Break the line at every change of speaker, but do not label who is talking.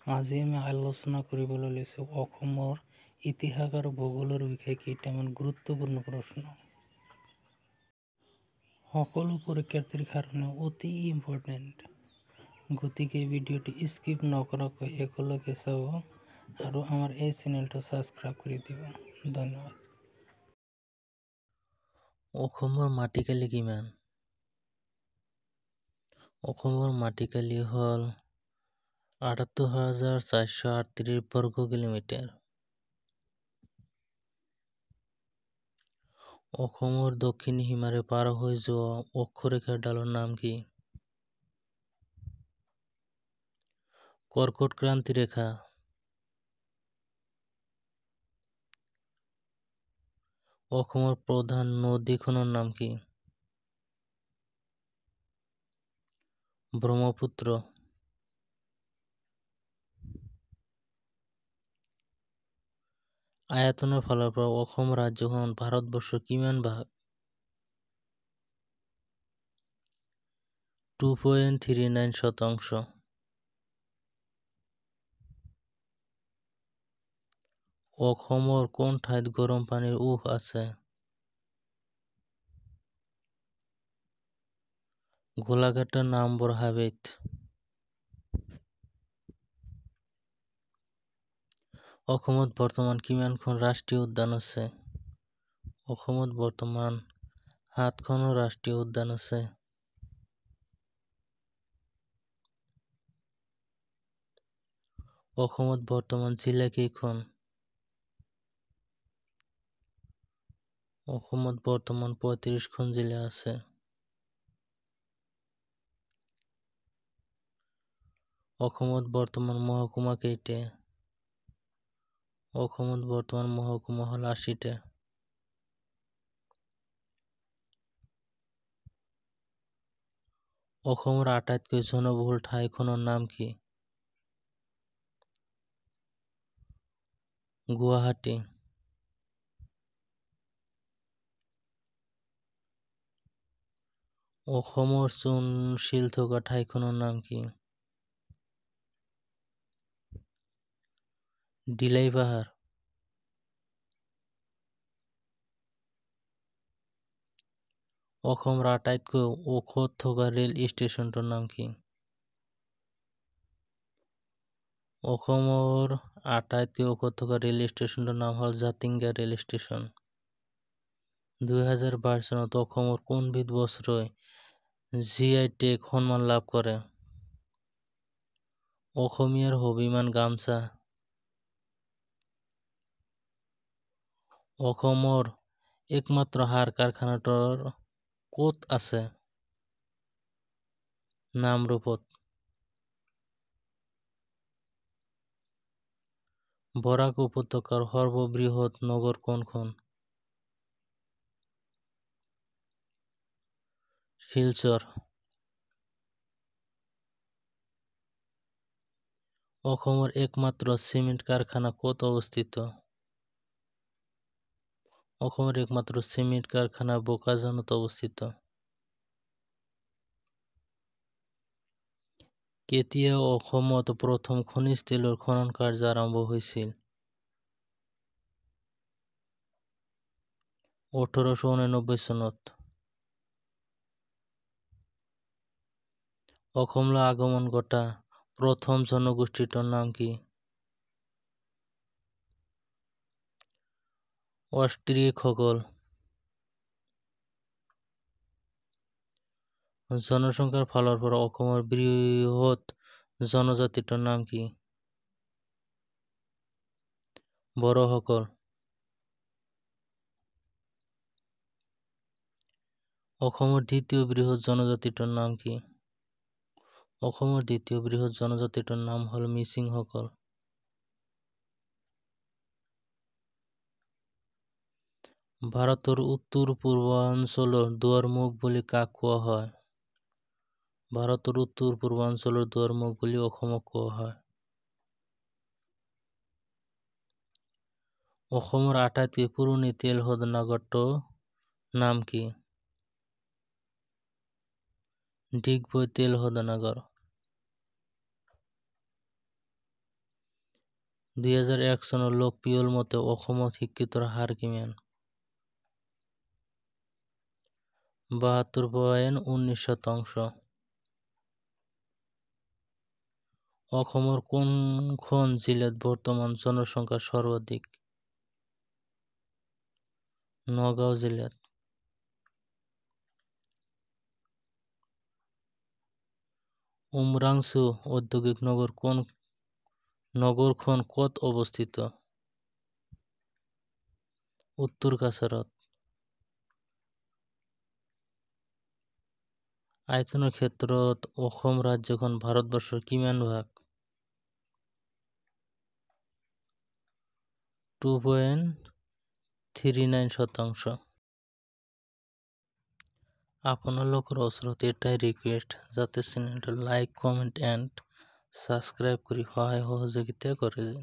আজি আমি আলোচনা কৰিবলৈ লৈছোঁ অসমৰ ইতিহাস আৰু ভূগোলৰ বিষয়ে কেইটামান গুৰুত্বপূৰ্ণ প্ৰশ্ন। সকলো পৰীক্ষাৰ্থীৰ কাৰণে অতি ইম্পৰ্টেণ্ট। গতিকে ভিডিঅ'টো স্কিপ নকৰাকৈ শেষলৈকে চাব আৰু আমাৰ এই চেনেলটো ছাবস্ক্ৰাইব কৰি দিব। ধন্যবাদ।
অসমৰ মাটিকালি কিমান? অসমৰ মাটিকালি হ'ল ৭৮,৪৩৮ বৰ্গ কিলোমিটাৰ। অসমৰ দক্ষিণ সীমাৰে পাৰ হৈ যোৱা অক্ষৰেখাৰ ডালৰ নাম কি? কৰ্কট ক্ৰান্তি ৰেখা। অসমৰ প্ৰধান নদীখনৰ নাম কি? ব্ৰহ্মপুত্ৰ। আয়তনৰ ফালৰ পৰা অসম ৰাজ্যখন ভাৰতবৰ্ষৰ কিমান ভাগ? 2.39%। অসমৰ কোন ঠাইত গৰম পানীৰ উৎস আছে? গোলাঘাটৰ নামবৰ হাবিত। অসমত বৰ্তমান কিমানখন ৰাষ্ট্ৰীয় উদ্যান আছে? অসমত বৰ্তমান 7খন ৰাষ্ট্ৰীয় উদ্যান আছে। অসমত বৰ্তমান জিলা কেইখন? অসমত বৰ্তমান 35খন জিলা আছে। অসমত বৰ্তমান মহকুমা কেইটা? অসমত বৰ্তমান মহকুমা হ'ল 80টা। অসমৰ আটাইতকৈ জনবহুল ঠাইখনৰ নাম কি? গুৱাহাটী। অসমৰ চূণশিল থকা ঠাইখনৰ নাম কি? দিলাই পাহাৰ। অসমৰ আটাইতকৈ ওখ থকা ৰেল ষ্টেচনটোৰ নাম কি? অসমৰ আটাইতকৈ ওখ থকা ৰেল ষ্টেচনটোৰ নাম হ'ল জাতিংগা ৰেল ষ্টেচন। 2022 চনত অসমৰ কোনবিধ বস্ত্ৰই GI টেগ সন্মান লাভ কৰে? অসমীয়াৰ স্বাভিমান গামোচা। অসমৰ একমাত্ৰ সাৰ কাৰখানাটো ক'ত আছে? নামৰূপত। বৰাক উপত্যকাৰ সৰ্ববৃহৎ নগৰ কোনখন? শিলচৰ। অসমৰ একমাত্ৰ চিমেণ্ট কাৰখানা ক'ত অৱস্থিত? অসমৰ একমাত্ৰ চিমেণ্ট কাৰখানা বোকাজানত অৱস্থিত। কেতিয়া অসমত প্ৰথম খনিজ তেলৰ খনন কাৰ্য আৰম্ভ হৈছিল? 1889 চনত। অসমলৈ আগমন ঘটা প্ৰথম জনগোষ্ঠীটোৰ নাম কি? অষ্ট্ৰীকসকল। জনসংখ্যাৰ ফালৰ পৰা অসমৰ বৃহৎ জনজাতিটোৰ নাম কি? বড়োসকল। অসমৰ দ্বিতীয় বৃহৎ জনজাতিটোৰ নাম কি? অসমৰ দ্বিতীয় বৃহৎ জনজাতিটোৰ নাম হ'ল মিচিংসকল। ভাৰতৰ উত্তৰ পূৰ্বাঞ্চলৰ দুৱাৰমুখ বুলি কাক কোৱা হয়? ভাৰতৰ উত্তৰ পূৰ্বাঞ্চলৰ দুৱাৰমুখ বুলি অসমক কোৱা হয়। অসমৰ আটাইতকৈ পুৰণি তেল শোধনাগাৰটোৰ নাম কি? ডিগবৈ তেল শোধনাগাৰ। 2001 চনৰ লোকপিয়ল মতে অসমত শিক্ষিতৰ হাৰ কিমান? 72.19%। অসমৰ কোনখন জিলাত বৰ্তমান জনসংখ্যা সৰ্বাধিক? নগাঁও জিলাত। উমৰাংচু ঔদ্যোগিক নগৰখন ক'ত অৱস্থিত? উত্তৰ কাছাৰত। আয়তনৰ ক্ষেত্ৰত অসম ৰাজ্যখন ভাৰতবৰ্ষৰ কিমান ভাগ? 2.39%। আপোনালোকৰ ওচৰত এটাই ৰিকুৱেষ্ট, যাতে চেনেলটো লাইক, কমেণ্ট এণ্ড ছাবস্ক্ৰাইব কৰি সহায় সহযোগিতা কৰে যেন।